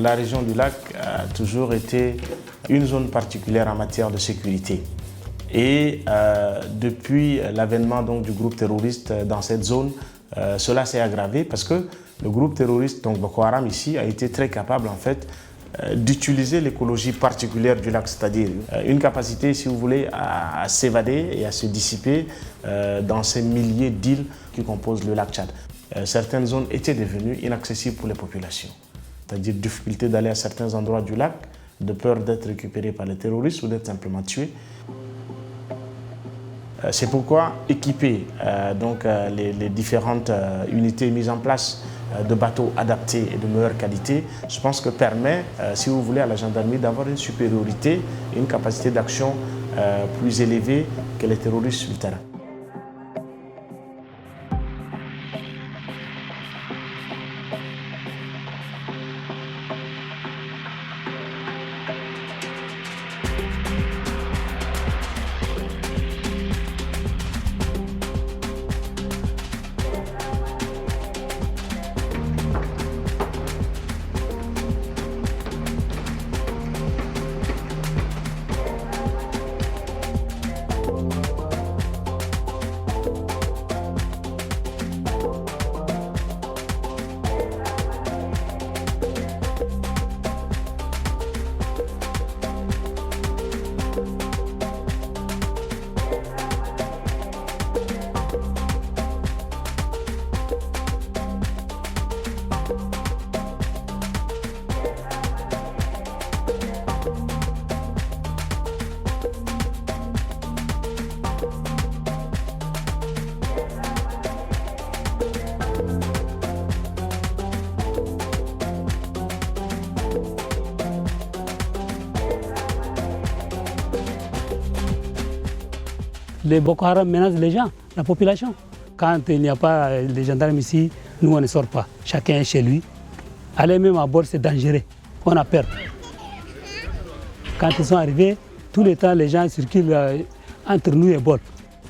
la région du lac a toujours été une zone particulière en matière de sécurité. Et depuis l'avènement du groupe terroriste dans cette zone, cela s'est aggravé parce que le groupe terroriste, donc Boko Haram ici, a été très capable en fait d'utiliser l'écologie particulière du lac, c'est-à-dire une capacité, si vous voulez, à s'évader et à se dissiper dans ces milliers d'îles qui composent le lac Tchad. Certaines zones étaient devenues inaccessibles pour les populations, c'est-à-dire difficulté d'aller à certains endroits du lac, de peur d'être récupéré par les terroristes ou d'être simplement tué. C'est pourquoi équiper les différentes unités mises en place de bateaux adaptés et de meilleure qualité, je pense que permet, si vous voulez, à la gendarmerie d'avoir une supériorité et une capacité d'action plus élevée que les terroristes sur le terrain. Les Boko Haram menacent les gens, la population. Quand il n'y a pas les gendarmes ici, nous on ne sort pas. Chacun est chez lui. Aller même à bord, c'est dangereux. On a peur. Quand ils sont arrivés, tout le temps, les gens circulent entre nous et bord.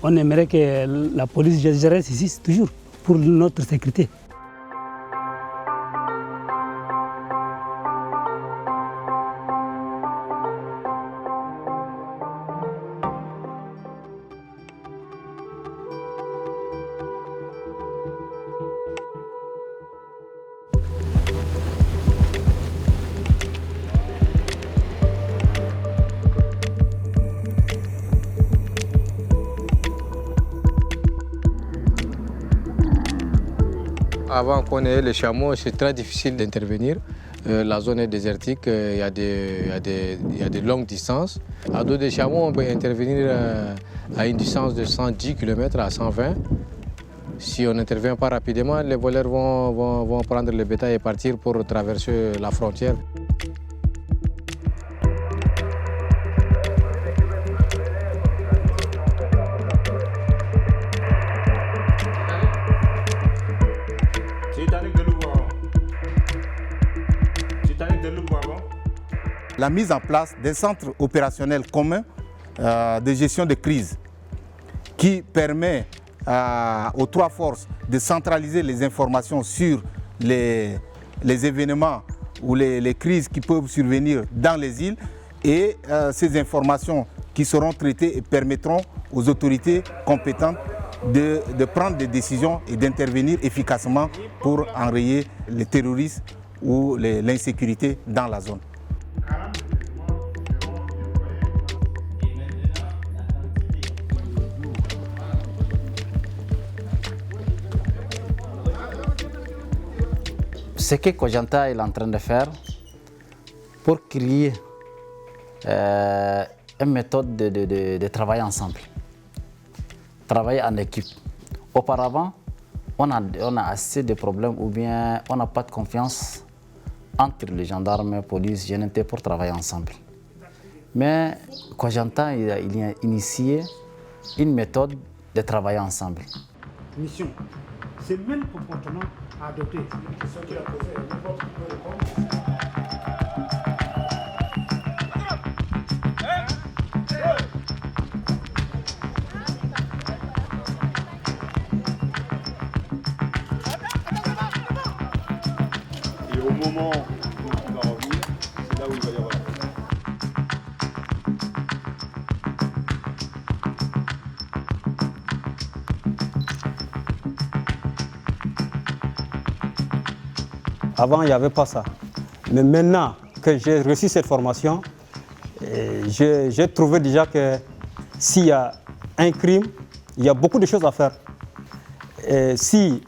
On aimerait que la police reste ici toujours pour notre sécurité. Avant qu'on ait les chameaux, c'est très difficile d'intervenir. La zone est désertique, il y a des longues distances. À dos des chameaux, on peut intervenir à une distance de 110 km à 120. Si on n'intervient pas rapidement, les voleurs vont prendre le bétail et partir pour traverser la frontière. La mise en place des centres opérationnels communs de gestion de crise qui permet aux trois forces de centraliser les informations sur les événements ou les crises qui peuvent survenir dans les îles et ces informations qui seront traitées et permettront aux autorités compétentes de prendre des décisions et d'intervenir efficacement pour enrayer les terroristes ou l'insécurité dans la zone. Ce que Kojanta est en train de faire pour créer une méthode de travail ensemble, travailler en équipe. Auparavant, on a assez de problèmes ou bien on n'a pas de confiance entre les gendarmes, police, GNT pour travailler ensemble. Mais Kojanta il a initié une méthode de travailler ensemble. Mission, c'est le même comportement à adopter. C'est une question qu'il a posée, n'importe qui peut répondre. Et au moment où on va revenir, Avant, il n'y avait pas ça. Mais maintenant que j'ai reçu cette formation, j'ai trouvé déjà que s'il y a un crime, il y a beaucoup de choses à faire. Et si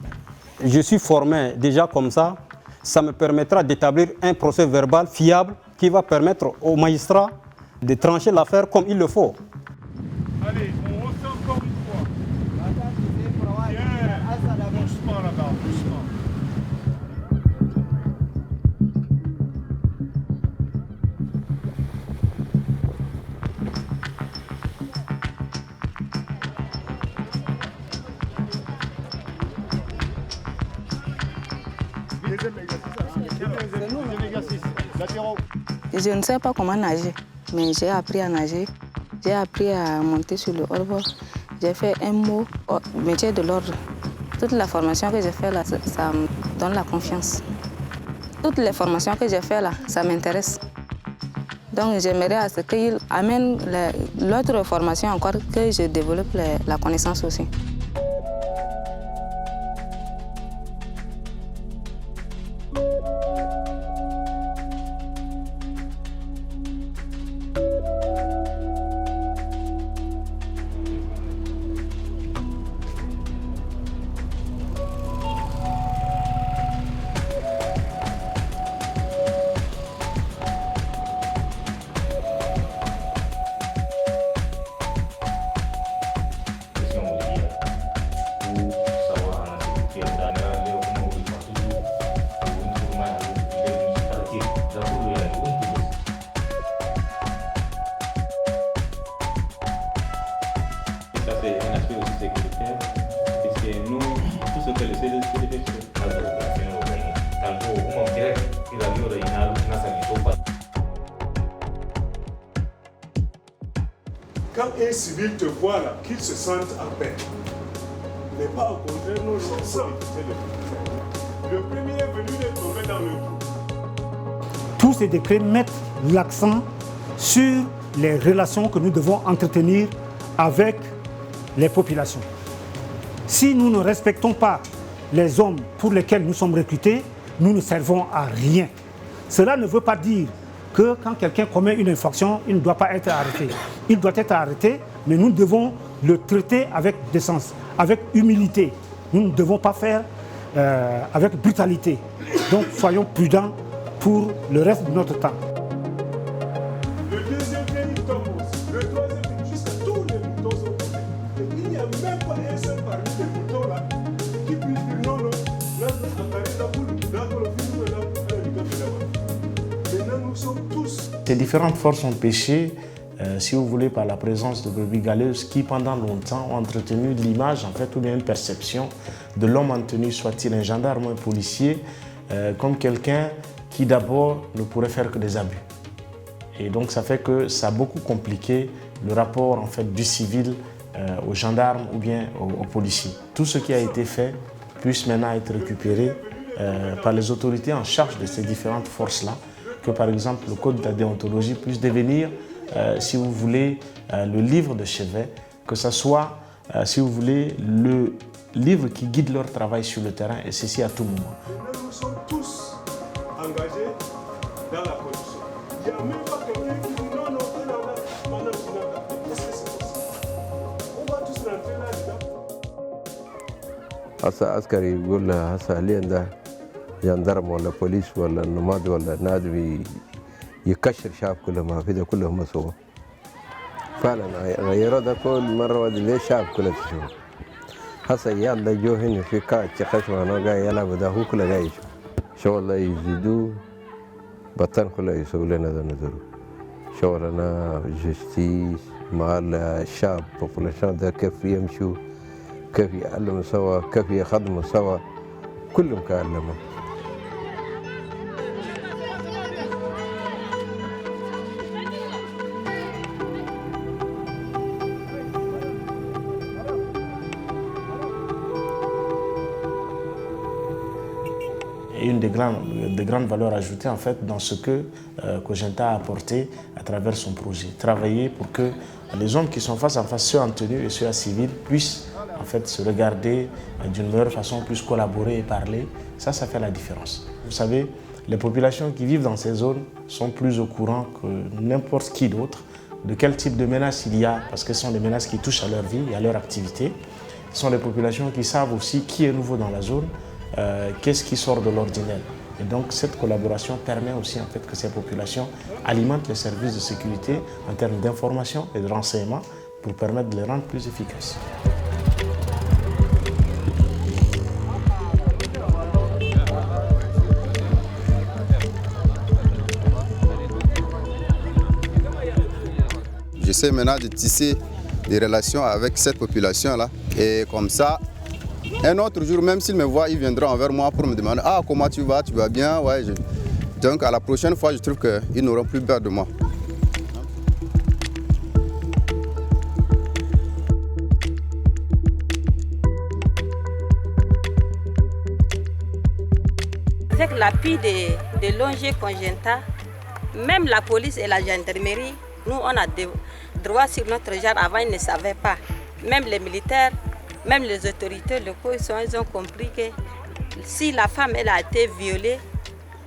je suis formé déjà comme ça me permettra d'établir un procès verbal fiable qui va permettre au magistrat de trancher l'affaire comme il le faut. Allez, on refait encore une fois. Doucement là-bas, doucement. Je ne sais pas comment nager, mais j'ai appris à nager. J'ai appris à monter sur le hors-bord. J'ai fait un mot, métier de l'ordre. Toute la formation que j'ai fait là, ça me donne la confiance. Toutes les formations que j'ai fait là, ça m'intéresse. Donc j'aimerais à ce qu'il amène l'autre formation encore, que je développe la connaissance aussi. Quand un civil te voit là, qu'il se sente en paix. Mais pas au contraire, non, c'est ça. Le premier est venu de tomber dans le trou. Tous ces décrets mettent l'accent sur les relations que nous devons entretenir avec les populations. Si nous ne respectons pas les hommes pour lesquels nous sommes recrutés, nous ne servons à rien. Cela ne veut pas dire que quand quelqu'un commet une infraction, il ne doit pas être arrêté. Il doit être arrêté, mais nous devons le traiter avec décence, avec humilité. Nous ne devons pas faire avec brutalité. Donc soyons prudents pour le reste de notre temps. Le deuxième pays tombe aussi. Le troisième pays, jusqu'à tous les boutons sont tombés. Et il n'y a même pas un seul parmi ces boutons là qui puisse dire non, non, là, la boule, là, le film, là, maintenant, nous sommes tous. Ces différentes forces sont péchées, si vous voulez, par la présence de brebis galeuses qui, pendant longtemps, ont entretenu l'image, en fait, ou bien une perception de l'homme en tenue, soit-il un gendarme ou un policier, comme quelqu'un qui, d'abord, ne pourrait faire que des abus. Et donc, ça fait que ça a beaucoup compliqué le rapport, en fait, du civil aux gendarmes ou bien aux policiers. Tout ce qui a été fait puisse maintenant être récupéré par les autorités en charge de ces différentes forces-là, que par exemple le code de la déontologie puisse devenir, si vous voulez, le livre de chevet, que ce soit, si vous voulez, le livre qui guide leur travail sur le terrain, et ceci à tout moment. Nous sommes tous engagés dans la corruption. Il n'y a même pas quelqu'un qui dit non, non, madame, est-ce que c'est possible? On va tous rentrer là-dedans. هسا عسكري يقول له هسا حاليا ده جندرم ولا بوليس ولا نماد ولا نادي يكشر شعب كله ما في ده كله مسوى فعلا غيروا ده كل مره ليه شعب كله تشوف هسا يلا جو هنا في كاتش خشمه نو جاي يلعب ده هو كله جاي شغل يزيدوا بطن كله يسوي لنا ده نزلوا شغلنا جستيس مع الشعب بوبولاسيون ده كيف يمشوا كيف يعلموا سوا كيف يخدموا سوا كلهم كعلموا une des grandes valeurs ajoutées en fait dans ce que Kogenta a apporté à travers son projet. Travailler pour que les hommes qui sont face à face, ceux en tenue et ceux en civil, puissent en fait se regarder d'une meilleure façon, puissent collaborer et parler. Ça fait la différence. Vous savez, les populations qui vivent dans ces zones sont plus au courant que n'importe qui d'autre de quel type de menaces il y a, parce que ce sont des menaces qui touchent à leur vie et à leur activité. Ce sont des populations qui savent aussi qui est nouveau dans la zone, qu'est-ce qui sort de l'ordinaire. Et donc cette collaboration permet aussi en fait que ces populations alimentent les services de sécurité en termes d'information et de renseignement pour permettre de les rendre plus efficaces. J'essaie maintenant de tisser des relations avec cette population-là. Et comme ça, un autre jour, même s'ils me voient, ils viendront envers moi pour me demander « Ah, comment tu vas bien ?» Ouais, Donc à la prochaine fois, je trouve qu'ils n'auront plus peur de moi. Avec l'appui de l'ONG Kogenta, même la police et la gendarmerie, nous on a des droits sur notre genre. Avant ils ne savaient pas. Même les militaires, même les autorités locaux, ils ont compris que si la femme elle a été violée,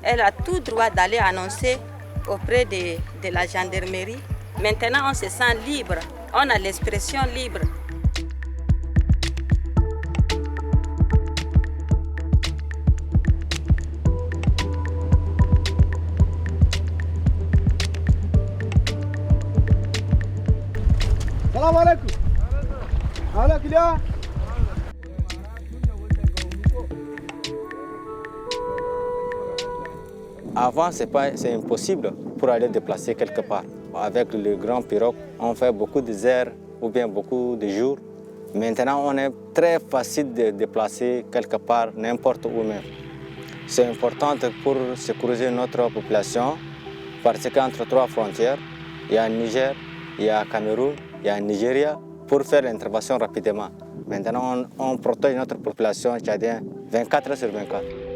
elle a tout droit d'aller annoncer auprès de la gendarmerie. Maintenant on se sent libre, on a l'expression libre. Salam alaikum. Alaikum. Avant, c'est impossible pour aller déplacer quelque part. Avec le grand pirogue, on fait beaucoup de heures ou bien beaucoup de jours. Maintenant, on est très facile de déplacer quelque part, n'importe où même. C'est important pour sécuriser notre population parce qu'entre trois frontières, il y a Niger, il y a Cameroun, il y a Nigeria, pour faire l'intervention rapidement. Maintenant, on protège notre population tchadienne 24 heures sur 24.